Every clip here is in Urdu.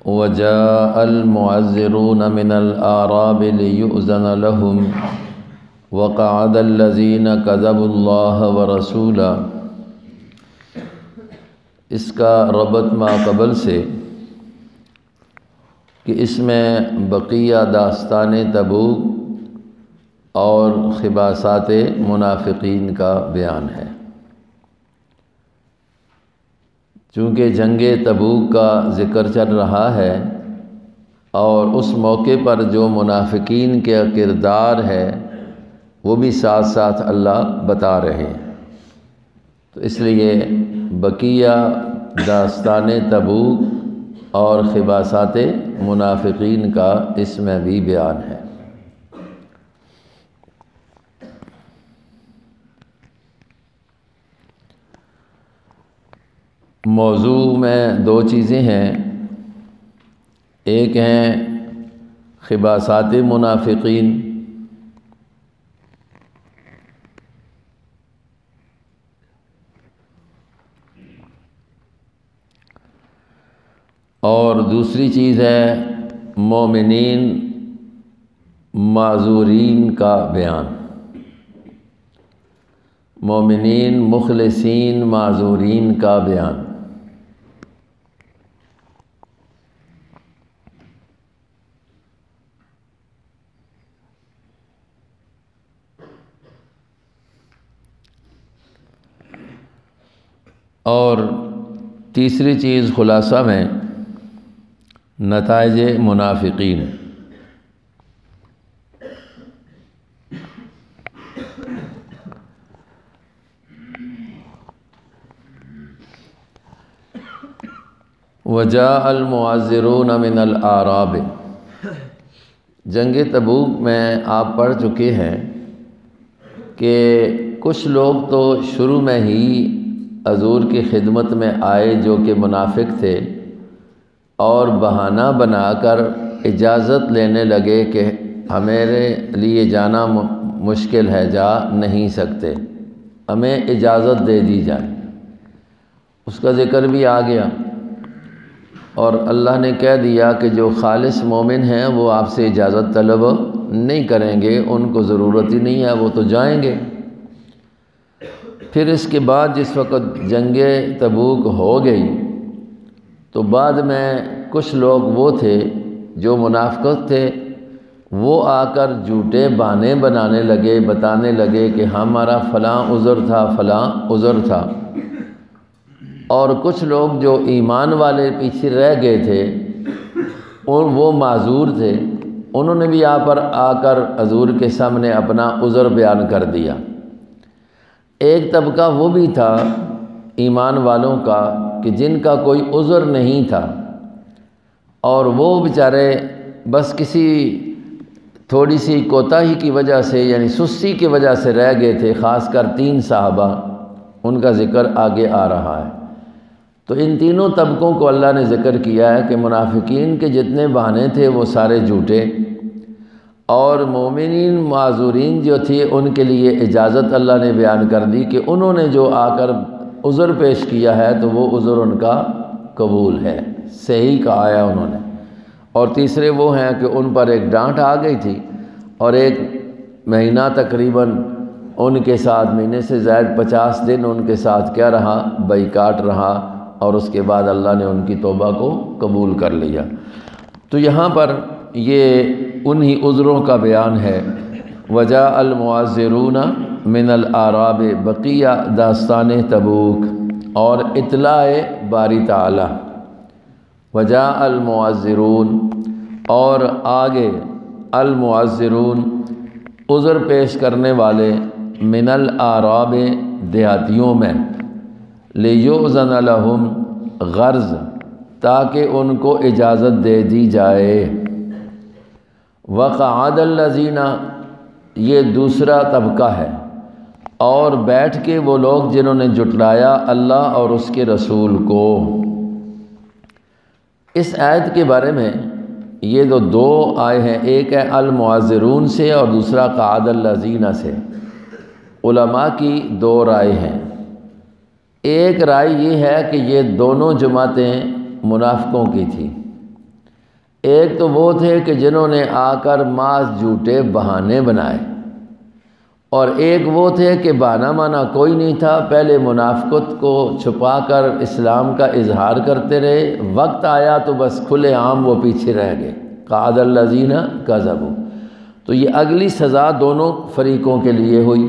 وجاء المعذرون من الأعراب ليؤذن لهم وقعد الذين كذبوا الله ورسوله۔ اس کا ربط ما قبل سے کہ اس میں بقیہ داستان تبوک اور خباثات منافقین کا بیان ہے۔ چونکہ جنگ تبوک کا ذکر چل رہا ہے اور اس موقع پر جو منافقین کے کردار ہے وہ بھی ساتھ ساتھ اللہ بتا رہے ہیں، تو اس لیے بقیہ داستان تبوک اور خباثات منافقین کا اس میں بھی بیان ہے۔ موضوع میں دو چیزیں ہیں، ایک ہیں خباثات منافقین اور دوسری چیز ہے مومنین معذورین کا بیان، مومنین مخلصین معذورین کا بیان۔ اور تیسری چیز خلاصہ میں نتائج منافقین۔ وجاء المعذرون من الأعراب، جنگ تبوک میں آپ پڑھ چکے ہیں کہ کچھ لوگ تو شروع میں ہی حضور کی خدمت میں آئے جو کہ منافق تھے، اور بہانہ بنا کر اجازت لینے لگے کہ ہمارے لیے جانا مشکل ہے، جا نہیں سکتے، ہمیں اجازت دے دی جائے۔ اس کا ذکر بھی آ گیا اور اللہ نے کہہ دیا کہ جو خالص مومن ہیں وہ آپ سے اجازت طلب نہیں کریں گے، ان کو ضرورت ہی نہیں ہے، وہ تو جائیں گے۔ پھر اس کے بعد جس وقت جنگ تبوک ہو گئی تو بعد میں کچھ لوگ وہ تھے جو منافق تھے، وہ آ کر جھوٹے بہانے بنانے لگے، بتانے لگے کہ ہمارا فلاں عذر تھا، فلاں عذر تھا۔ اور کچھ لوگ جو ایمان والے پیچھے رہ گئے تھے اور وہ معذور تھے، انہوں نے بھی یہاں پر آ کر حضور کے سامنے اپنا عذر بیان کر دیا۔ ایک طبقہ وہ بھی تھا ایمان والوں کا کہ جن کا کوئی عذر نہیں تھا، اور وہ بیچارے بس کسی تھوڑی سی کوتاہی کی وجہ سے، یعنی سستی کی وجہ سے رہ گئے تھے، خاص کر 3 صحابہ، ان کا ذکر آگے آ رہا ہے۔ تو ان تینوں طبقوں کو اللہ نے ذکر کیا ہے کہ منافقین کے جتنے بہانے تھے وہ سارے جھوٹے، اور مومنین معذورین جو تھے ان کے لیے اجازت اللہ نے بیان کر دی کہ انہوں نے جو آ کر عذر پیش کیا ہے تو وہ عذر ان کا قبول ہے، صحیح کہا ہے انہوں نے۔ اور تیسرے وہ ہیں کہ ان پر ایک ڈانٹ آ گئی تھی اور ایک مہینہ تقریباً ان کے ساتھ، مہینے سے زائد 50 دن ان کے ساتھ کیا رہا، بائیکاٹ رہا، اور اس کے بعد اللہ نے ان کی توبہ کو قبول کر لیا۔ تو یہاں پر یہ انہی عذروں کا بیان ہے۔ وجاء المعذرون من الاعراب، بقیہ داستان تبوک اور اطلاع باری تعالی۔ وجاء المعذرون، اور آگے المعذرون عذر پیش کرنے والے، من الاعراب دیہاتیوں میں، لیؤذن لہم غرض تاکہ ان کو اجازت دے دی جائے۔ وقعد الذین، یہ دوسرا طبقہ ہے، اور بیٹھ کے وہ لوگ جنہوں نے جھٹلایا اللہ اور اس کے رسول کو۔ اس آیت کے بارے میں یہ جو 2 آئے ہیں، ایک ہے المعذرون سے اور دوسرا قعد الذین سے، علماء کی 2 رائے ہیں۔ ایک رائے یہ ہے کہ یہ دونوں جماعتیں منافقوں کی تھیں، ایک تو وہ تھے کہ جنہوں نے آ کر محض جھوٹے بہانے بنائے، اور ایک وہ تھے کہ بہانہ مانا کوئی نہیں تھا، پہلے منافقت کو چھپا کر اسلام کا اظہار کرتے رہے، وقت آیا تو بس کھلے عام وہ پیچھے رہ گئے۔ قعد الذین کذبوا، تو یہ اگلی سزا دونوں فریقوں کے لیے ہوئی۔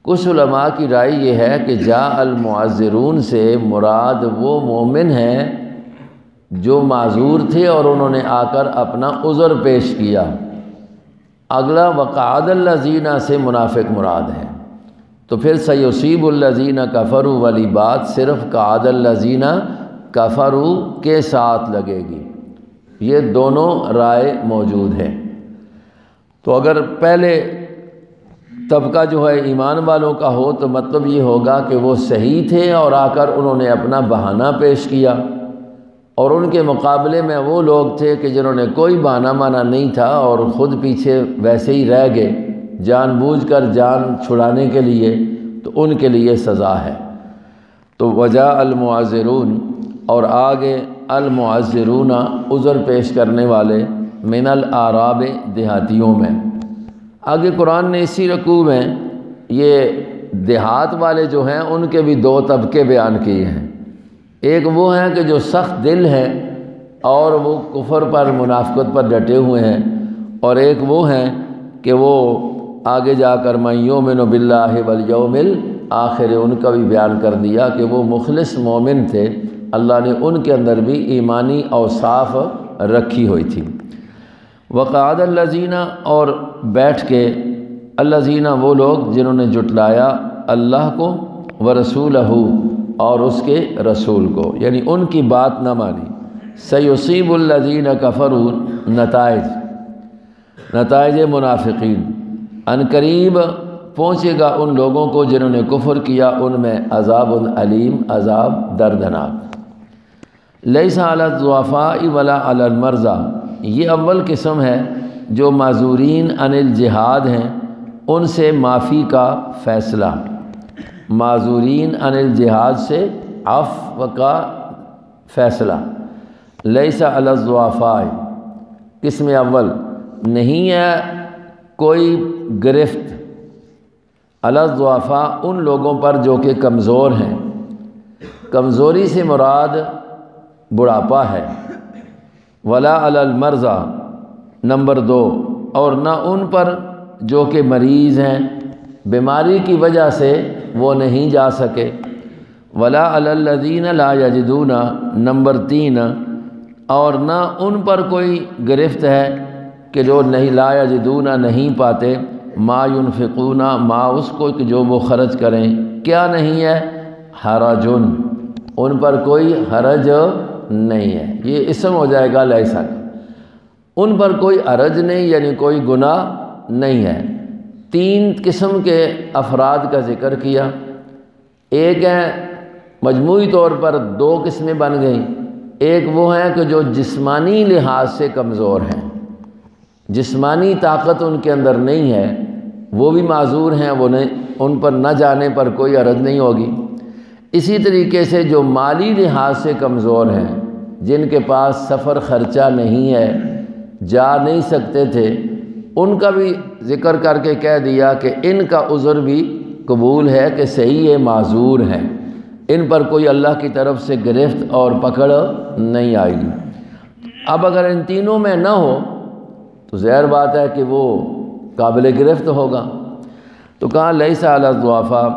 کچھ علماء کی رائے یہ ہے کہ جاء المعذرون سے مراد وہ مومن ہیں جو معذور تھے اور انہوں نے آ کر اپنا عذر پیش کیا۔ اگلا وقعد الذین سے منافق مراد ہے، تو پھر سیصیب الذین کفروا والی بات صرف قعد الذین کفروا کے ساتھ لگے گی۔ یہ دونوں رائے موجود ہیں۔ تو اگر پہلے طبقہ جو ہے ایمان والوں کا ہو تو مطلب یہ ہوگا کہ وہ صحیح تھے اور آ کر انہوں نے اپنا بہانہ پیش کیا، اور ان کے مقابلے میں وہ لوگ تھے کہ جنہوں نے کوئی بہانہ مانا نہیں تھا اور خود پیچھے ویسے ہی رہ گئے جان بوجھ کر جان چھڑانے کے لیے، تو ان کے لیے سزا ہے۔ تو وجاء المعذرون، اور آگے المعذرون عذر پیش کرنے والے، من الاعراب دیہاتیوں میں۔ آگے قرآن نے اسی رکوع میں یہ دیہات والے جو ہیں ان کے بھی دو طبقے بیان کیے ہیں۔ ایک وہ ہیں کہ جو سخت دل ہیں اور وہ کفر پر منافقت پر ڈٹے ہوئے ہیں، اور ایک وہ ہیں کہ وہ آگے جا کر من یؤمن باللہ والیوم الآخر، ان کا بھی بیان کر دیا کہ وہ مخلص مومن تھے، اللہ نے ان کے اندر بھی ایمانی اوصاف رکھی ہوئی تھی۔ وقعد الذین، اور بیٹھ کے الذین وہ لوگ جنہوں نے جھٹلایا اللہ کو ورسولہ اور اس کے رسول کو، یعنی ان کی بات نہ مانی۔ سیصیب الذین کفروا، نتائج منافقین، ان قریب پہنچے گا ان لوگوں کو جنہوں نے کفر کیا، ان میں عذاب علیم، عذاب دردناک۔ لیس علی الضعفاء ولا علی المرضى، یہ اول قسم ہے جو معذورین عن الجہاد ہیں، ان سے معافی کا فیصلہ، معذورین عن الجہاد سے عفو کا فیصلہ۔ لیس علی الضعفاء، قسم اول، نہیں ہے کوئی گرفت، علی الضعفاء ان لوگوں پر جو کہ کمزور ہیں، کمزوری سے مراد بڑھاپا ہے۔ ولا علی المرضى، نمبر دو، اور نہ ان پر جو کہ مریض ہیں، بیماری کی وجہ سے وہ نہیں جا سکے۔ ولا علی الذین لا یجدون، نمبر تین، اور نہ ان پر کوئی گرفت ہے کہ جو نہیں لا یجدون، نہیں پاتے، ما ينفقون، ما اس کو کہ جو وہ خرچ کریں، کیا نہیں ہے؟ حرجن، ان پر کوئی حرج نہیں ہے، یہ اسم ہو جائے گا لیسا کا، ان پر کوئی حرج نہیں، یعنی کوئی گناہ نہیں ہے۔ تین قسم کے افراد کا ذکر کیا، ایک ہے مجموعی طور پر دو قسمیں بن گئیں، ایک وہ ہیں کہ جو جسمانی لحاظ سے کمزور ہیں، جسمانی طاقت ان کے اندر نہیں ہے، وہ بھی معذور ہیں، وہ نہیں، ان پر نہ جانے پر کوئی حرج نہیں ہوگی۔ اسی طریقے سے جو مالی لحاظ سے کمزور ہیں، جن کے پاس سفر خرچہ نہیں ہے، جا نہیں سکتے تھے، ان کا بھی ذکر کر کے کہہ دیا کہ ان کا عذر بھی قبول ہے کہ صحیح ہے، معذور ہیں، ان پر کوئی اللہ کی طرف سے گرفت اور پکڑ نہیں آئے گی۔ اب اگر ان تینوں میں نہ ہو تو ظاہر بات ہے کہ وہ قابل گرفت ہوگا۔ تو کہا لیس علی الضعفاء،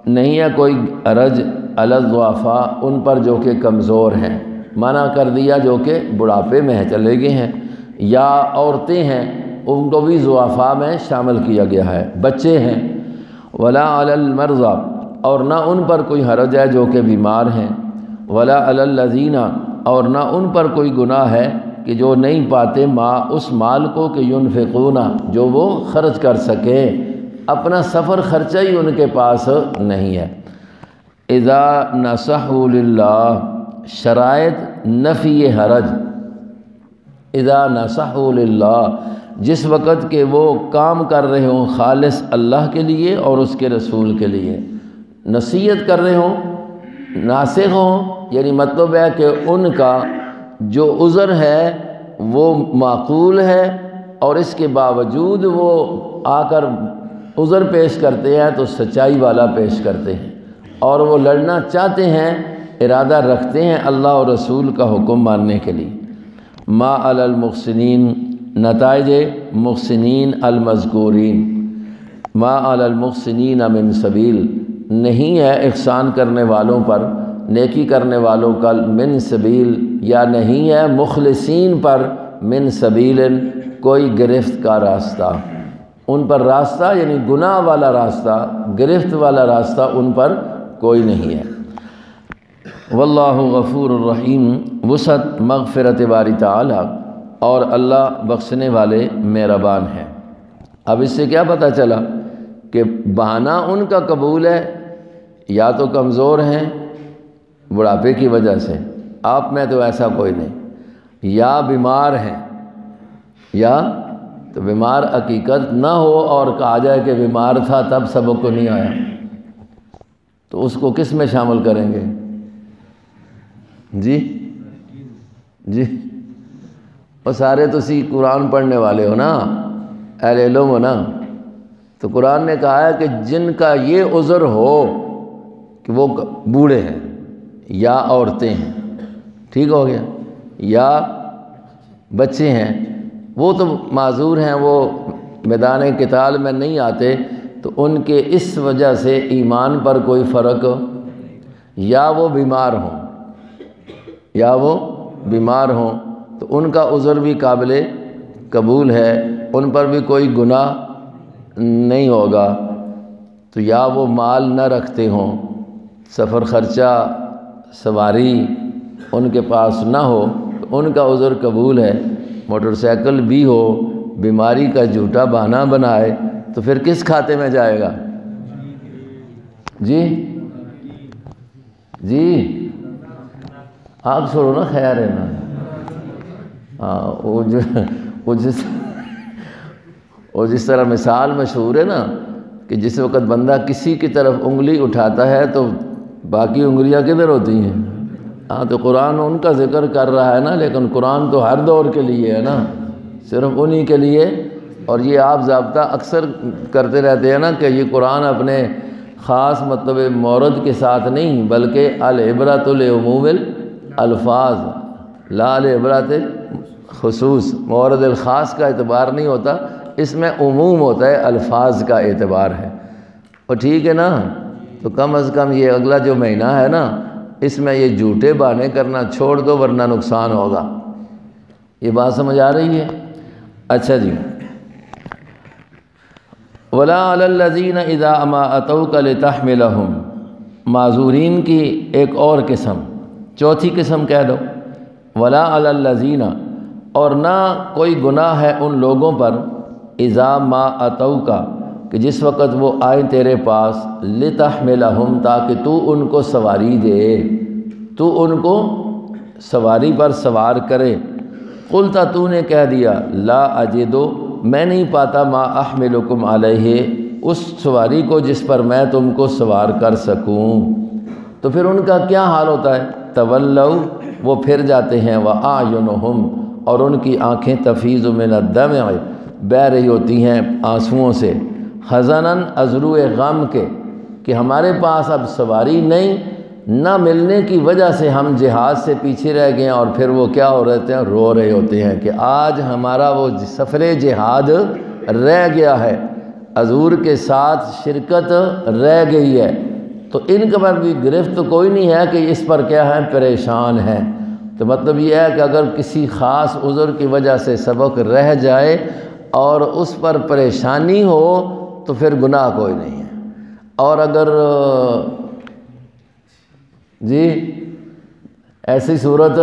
نہیں ہے کوئی حرج علی الضعفاء ان پر جو کہ کمزور ہیں، منع کر دیا جو کہ بڑھاپے میں چلے گئے ہیں، یا عورتیں ہیں ان کو بھی ضعفاء میں شامل کیا گیا ہے، بچے ہیں۔ ولا علی المرضى، اور نہ ان پر کوئی حرج ہے جو کہ بیمار ہیں۔ ولا علی الذین، اور نہ ان پر کوئی گناہ ہے کہ جو نہیں پاتے ما اس مال کو کہ ينفقون، جو وہ خرچ کر سکیں، اپنا سفر خرچہ ہی ان کے پاس نہیں ہے۔ اذا نصحوا للہ، شرائط نفی حرج، اذا نصحوا للہ، جس وقت کہ وہ کام کر رہے ہوں خالص اللہ کے لیے اور اس کے رسول کے لیے، نصیحت کر رہے ہوں، ناصح ہوں، یعنی مطلب ہے کہ ان کا جو عذر ہے وہ معقول ہے اور اس کے باوجود وہ آ کر عذر پیش کرتے ہیں تو سچائی والا پیش کرتے ہیں، اور وہ لڑنا چاہتے ہیں، ارادہ رکھتے ہیں اللہ اور رسول کا حکم ماننے کے لیے۔ ما علی المحسنین، نتائج محسنین المذکورین، ما علی المحسنین من سبیل، نہیں ہے احسان کرنے والوں پر، نیکی کرنے والوں کا، من سبیل، یا نہیں ہے مخلصین پر، من سبیل، کوئی گرفت کا راستہ، ان پر راستہ یعنی گناہ والا راستہ، گرفت والا راستہ ان پر کوئی نہیں ہے۔ واللہ غفور الرحیم، وسعت مغفرت باری تعالی، اور اللہ بخشنے والے مہربان ہیں۔ اب اس سے کیا پتہ چلا کہ بہانہ ان کا قبول ہے، یا تو کمزور ہیں بڑھاپے کی وجہ سے، آپ میں تو ایسا کوئی نہیں، یا بیمار ہیں، یا تو بیمار حقیقت نہ ہو اور کہا جائے کہ بیمار تھا تب سبق کو نہیں آیا، تو اس کو کس میں شامل کریں گے؟ جی اور سارے تو قرآن پڑھنے والے ہو نا، اہل علم ہو نا، تو قرآن نے کہا ہے کہ جن کا یہ عذر ہو کہ وہ بوڑھے ہیں یا عورتیں ہیں، ٹھیک ہو گیا، یا بچے ہیں، وہ تو معذور ہیں، وہ میدان قتال میں نہیں آتے، تو ان کے اس وجہ سے ایمان پر کوئی فرق، یا وہ بیمار ہوں تو ان کا عذر بھی قابل قبول ہے، ان پر بھی کوئی گناہ نہیں ہوگا، تو یا وہ مال نہ رکھتے ہوں، سفر خرچہ سواری ان کے پاس نہ ہو تو ان کا عذر قبول ہے، موٹر سائیکل بھی ہو، بیماری کا جھوٹا بہانہ بنائے تو پھر کس کھاتے میں جائے گا؟ جی آگ چھوڑو نا، خیال ہے نا، وہ جس طرح مثال مشہور ہے نا کہ جس وقت بندہ کسی کی طرف انگلی اٹھاتا ہے تو باقی انگلیاں کدھر ہوتی ہیں؟ تو قرآن ان کا ذکر کر رہا ہے نا، لیکن قرآن تو ہر دور کے لیے ہے نا، صرف انہی کے لیے، اور یہ آپ ضابطہ اکثر کرتے رہتے ہیں نا کہ یہ قرآن اپنے خاص مطلب مورد کے ساتھ نہیں، بلکہ العبرۃ لعموم الفاظ لا لعبرۃ خصوص، مورد الخاص کا اعتبار نہیں ہوتا، اس میں عموم ہوتا ہے، الفاظ کا اعتبار ہے، اور ٹھیک ہے نا، تو کم از کم یہ اگلا جو مہینہ ہے نا، اس میں یہ جھوٹے بہانے کرنا چھوڑ دو ورنہ نقصان ہوگا۔ یہ بات سمجھ آ رہی ہے؟ اچھا جی، وَلَا عَلَى الَّذِينَ إِذَا مَا أَتَوْكَ لِتَحْمِلَهُمْ، معذورین کی ایک اور قسم، چوتھی قسم کہہ دو، وَلَا عَلَى الَّذِينَ، اور نہ کوئی گناہ ہے ان لوگوں پر، اذا ما اتوک، کہ جس وقت وہ آئیں تیرے پاس، لتحملہم، تاکہ تو ان کو سواری دے، تو ان کو سواری پر سوار کرے، قلتا، تو نے کہہ دیا، لا اجدو، میں نہیں پاتا، ما احملکم علیہ، اس سواری کو جس پر میں تم کو سوار کر سکوں، تو پھر ان کا کیا حال ہوتا ہے؟ تولوا، وہ پھر جاتے ہیں، واعینہم، اور ان کی آنکھیں تفیض من الدمع، بہہ رہی ہوتی ہیں آنسوؤں سے، حزناً، ازرو غم کے، کہ ہمارے پاس اب سواری نہیں، نہ ملنے کی وجہ سے ہم جہاد سے پیچھے رہ گئے ہیں، اور پھر وہ کیا ہو رہے ہیں؟ رو رہے ہوتے ہیں کہ آج ہمارا وہ سفر جہاد رہ گیا ہے، حضور کے ساتھ شرکت رہ گئی ہے، تو ان کے پر بھی گرفت کوئی نہیں ہے کہ اس پر کیا ہے؟ پریشان ہیں۔ تو مطلب یہ ہے کہ اگر کسی خاص عذر کی وجہ سے سبق رہ جائے اور اس پر پریشانی ہو تو پھر گناہ کوئی نہیں ہے، اور اگر جی ایسی صورت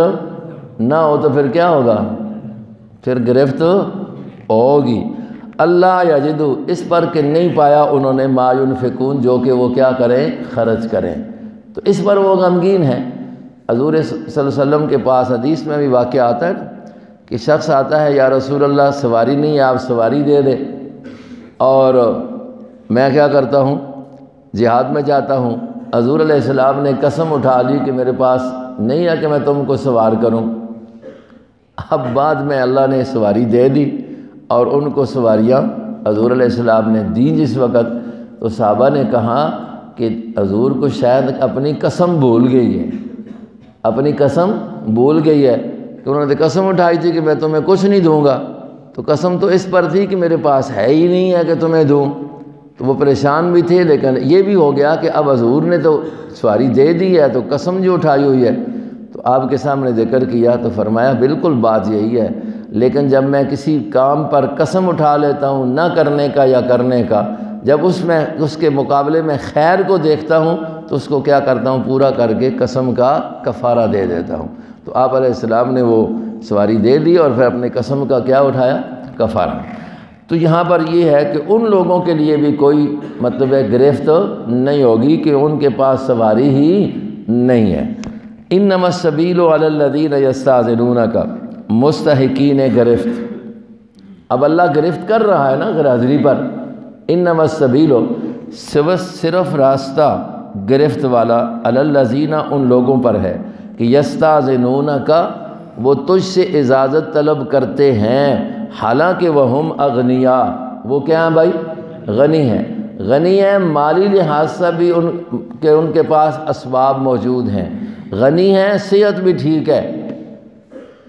نہ ہو تو پھر کیا ہوگا؟ پھر گرفت ہوگی۔ اللہ یجدو، اس پر کہ نہیں پایا انہوں نے، ما ینفقون، جو کہ وہ کیا کریں؟ خرچ کریں، تو اس پر وہ غمگین ہیں۔ حضور صلی اللہ علیہ وسلم کے پاس حدیث میں بھی واقعہ آتا ہے کہ شخص آتا ہے، یا رسول اللہ سواری نہیں ہے، آپ سواری دے دے، اور میں کیا کرتا ہوں؟ جہاد میں جاتا ہوں۔ حضور علیہ السلام نے قسم اٹھا لی کہ میرے پاس نہیں ہے کہ میں تم کو سوار کروں، اب بعد میں اللہ نے سواری دے دی اور ان کو سواریاں حضور علیہ السلام نے دی جس وقت، تو صحابہ نے کہا کہ حضور کو شاید اپنی قسم بھول گئی ہے، اپنی قسم بھول گئی ہے، کہ انہوں نے قسم اٹھائی تھی کہ میں تمہیں کچھ نہیں دوں گا، تو قسم تو اس پر تھی کہ میرے پاس ہے ہی نہیں ہے کہ تمہیں دوں، تو وہ پریشان بھی تھے۔ لیکن یہ بھی ہو گیا کہ اب حضور نے تو سواری دے دی ہے، تو قسم جو اٹھائی ہوئی ہے، تو آپ کے سامنے ذکر کیا تو فرمایا بالکل بات یہی ہے، لیکن جب میں کسی کام پر قسم اٹھا لیتا ہوں نہ کرنے کا یا کرنے کا، جب اس کے مقابلے میں خیر کو دیکھتا ہوں تو اس کو کیا کرتا ہوں، پورا کر کے قسم کا کفارہ دے دیتا ہوں۔ تو آپ علیہ السلام نے وہ سواری دے دی اور پھر اپنے قسم کا کیا اٹھایا، کفارہ۔ تو یہاں پر یہ ہے کہ ان لوگوں کے لیے بھی کوئی مطلب گرفت نہیں ہوگی کہ ان کے پاس سواری ہی نہیں ہے۔ انما السبیل علی الذین یستاذنونک، مستحقین گرفت۔ اب اللہ گرفت کر رہا ہے نا غیر حاضری پر۔ انما السبیل، صرف راستہ گرفت والا، علی الذین، ان لوگوں پر ہے کہ یستاذنونک، وہ تجھ سے اجازت طلب کرتے ہیں، حالانکہ وہم اغنیاء، وہ کیا ہیں بھائی، غنی ہیں، غنی ہیں مالی لحاظ سے بھی، ان کے پاس اسباب موجود ہیں، غنی ہیں، صحت بھی ٹھیک ہے،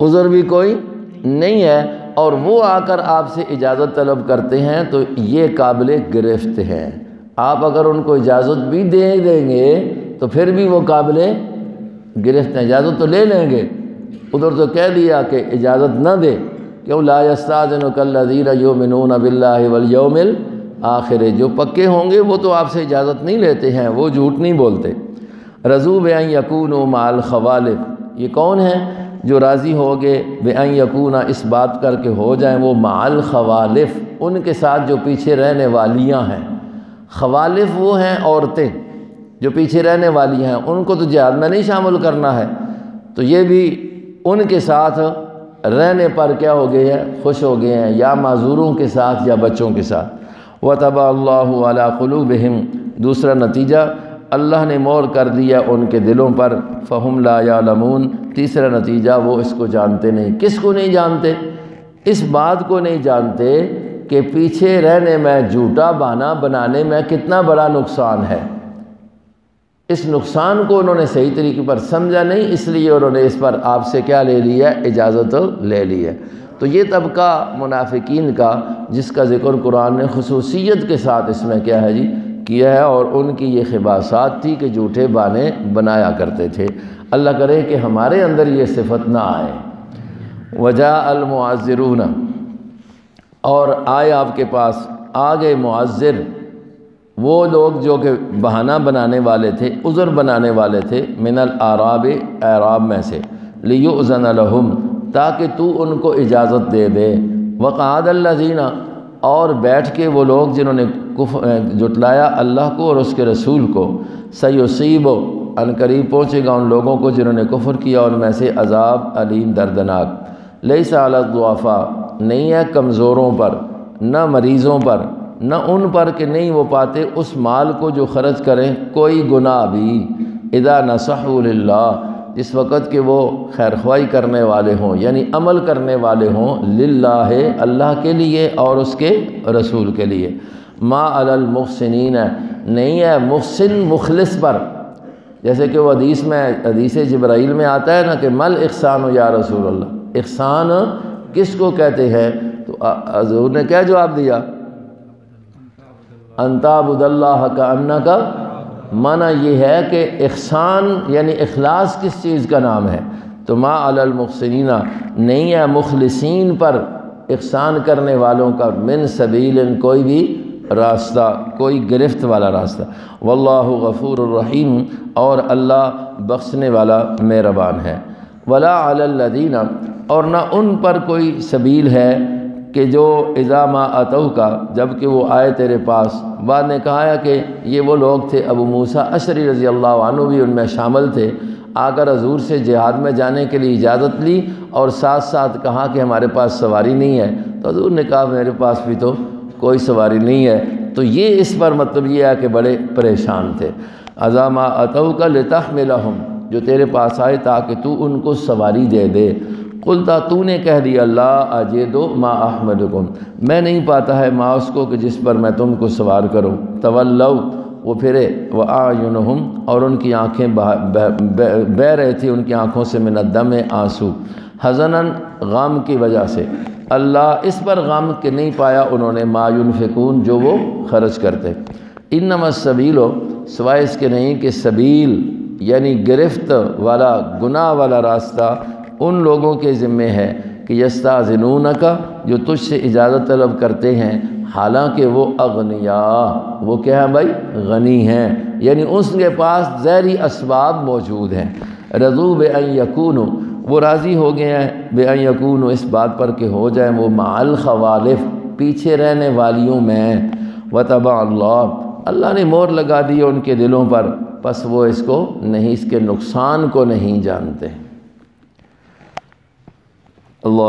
عذر بھی کوئی نہیں ہے، اور وہ آ کر آپ سے اجازت طلب کرتے ہیں، تو یہ قابل گرفت ہیں۔ آپ اگر ان کو اجازت بھی دے دیں گے تو پھر بھی وہ قابل گرفت ہیں، اجازت تو لے لیں گے، ادھر تو کہہ دیا کہ اجازت نہ دے، کیوں لا یستاذنک الذین یؤمنون باللہ والیوم الآخر، جو پکے ہوں گے وہ تو آپ سے اجازت نہیں لیتے ہیں، وہ جھوٹ نہیں بولتے۔ رضوا بأن یکونوا مع الخوالف، یہ کون ہیں جو راضی ہو گئے بأن یکونا، اس بات کر کے ہو جائیں وہ مع الخوالف، ان کے ساتھ جو پیچھے رہنے والیاں ہیں۔ خوالف وہ ہیں عورتیں جو پیچھے رہنے والی ہیں، ان کو تو جہاد میں نہیں شامل کرنا ہے، تو یہ بھی ان کے ساتھ رہنے پر کیا ہو گئے ہیں، خوش ہو گئے ہیں، یا معذوروں کے ساتھ یا بچوں کے ساتھ۔ وَطَبَعَ اللَّهُ عَلَىٰ قُلُوبِهِمْ، دوسرا نتیجہ اللہ نے مہر کر دیا ان کے دلوں پر، فَهُمْ لَا يَعْلَمُونَ، تیسرا نتیجہ وہ اس کو جانتے نہیں۔ کس کو نہیں جانتے؟ اس بات کو نہیں جانتے کہ پیچھے رہنے میں، جھوٹا بہانہ بنانے میں کتنا بڑا نقصان ہے۔ اس نقصان کو انہوں نے صحیح طریقے پر سمجھا نہیں، اس لیے انہوں نے اس پر آپ سے کیا لے لی ہے، اجازت لے لی ہے۔ تو یہ طبقہ منافقین کا جس کا ذکر قرآن نے خصوصیت کے ساتھ اس میں کیا ہے جی کیا ہے، اور ان کی یہ خباثات تھی کہ جھوٹے بانے بنایا کرتے تھے۔ اللہ کرے کہ ہمارے اندر یہ صفت نہ آئے۔ وجاء المعذرون، اور آئے آپ کے پاس، آگے معذر، وہ لوگ جو کہ بہانہ بنانے والے تھے، عذر بنانے والے تھے، من الاعراب، اعراب میں سے، لیؤذن لہم، تاکہ تو ان کو اجازت دے دے، وقعد الذین، اور بیٹھ کے وہ لوگ جنہوں نے جھٹلایا اللہ کو اور اس کے رسول کو، سیصیب، ان قریب پہنچے گا ان لوگوں کو جنہوں نے کفر کیا، ان میں سے عذاب علیم دردناک۔ لیس علی الضعفاء، نہیں ہے کمزوروں پر، نہ مریضوں پر، نہ ان پر کہ نہیں وہ پاتے اس مال کو جو خرچ کریں کوئی گناہ بھی، اذا نصحوا للہ، جس وقت کہ وہ خیر خواہی کرنے والے ہوں، یعنی عمل کرنے والے ہوں، للہ، اللہ کے لیے اور اس کے رسول کے لیے۔ ما علی المحسنین، نہیں ہے محسن مخلص پر، جیسے کہ وہ حدیث جبرائیل میں آتا ہے نا کہ مل احسان یا رسول اللہ، احسان کس کو کہتے ہیں؟ تو حضور نے کیا جواب دیا؟ ان تعبد اللہ کأنک، معنی یہ ہے کہ احسان یعنی اخلاص کس چیز کا نام ہے؟ تو ما علی المحسنین، نہیں ہے مخلصین پر، احسان کرنے والوں کا، من سبیل، کوئی بھی راستہ، کوئی گرفت والا راستہ۔ واللہ غفور الرحیم، اور اللہ بخشنے والا مہربان ہے۔ ولا علی الذین، اور نہ ان پر کوئی سبیل ہے کہ جو اذا ما اتوک، جب کہ وہ آئے تیرے پاس۔ بعد نے کہا ہے کہ یہ وہ لوگ تھے، ابو موسیٰ اشعری رضی اللہ عنہ بھی ان میں شامل تھے، آ کر حضور سے جہاد میں جانے کے لیے اجازت لی اور ساتھ ساتھ کہا کہ ہمارے پاس سواری نہیں ہے، تو حضور نے کہا میرے پاس بھی تو کوئی سواری نہیں ہے۔ تو یہ اس پر مطلب یہ ہے کہ بڑے پریشان تھے۔ اذا ما اتوک لتحملہم، جو تیرے پاس آئے تاکہ تو ان کو سواری دے دے، قلتا تو نے کہہ دیا لا اجدو ما احمدکم میں نہیں پاتا ہے ما اس کو کہ جس پر میں تم کو سوار کروں۔ تولوا وہ پھرے وَأَعْيُنُهُمْ اور ان کی آنکھیں بہہ رہی تھی ان کی آنکھوں سے من الدم آنسو، حزناً غم کی وجہ سے۔ اللہ اس پر غم کہ نہیں پایا انہوں نے ما ينفقون جو وہ خرچ کرتے۔ انما السبیل سوائے اس کے نہیں کہ سبیل یعنی گرفت والا گناہ والا راستہ ان لوگوں کے ذمے ہے کہ یستاذنونک جو تجھ سے اجازت طلب کرتے ہیں حالانکہ وہ اغنیا وہ کیا ہے بھائی غنی ہیں، یعنی اس کے پاس ظاہری اسباب موجود ہیں۔ رضو بأن یکونوا وہ راضی ہو گئے ہیں بأن یکونوا اس بات پر کہ ہو جائیں وہ مع الخوالف پیچھے رہنے والیوں میں۔ وطبع اللہ نے مہر لگا دی ان کے دلوں پر، پس وہ اس کو نہیں اس کے نقصان کو نہیں جانتے۔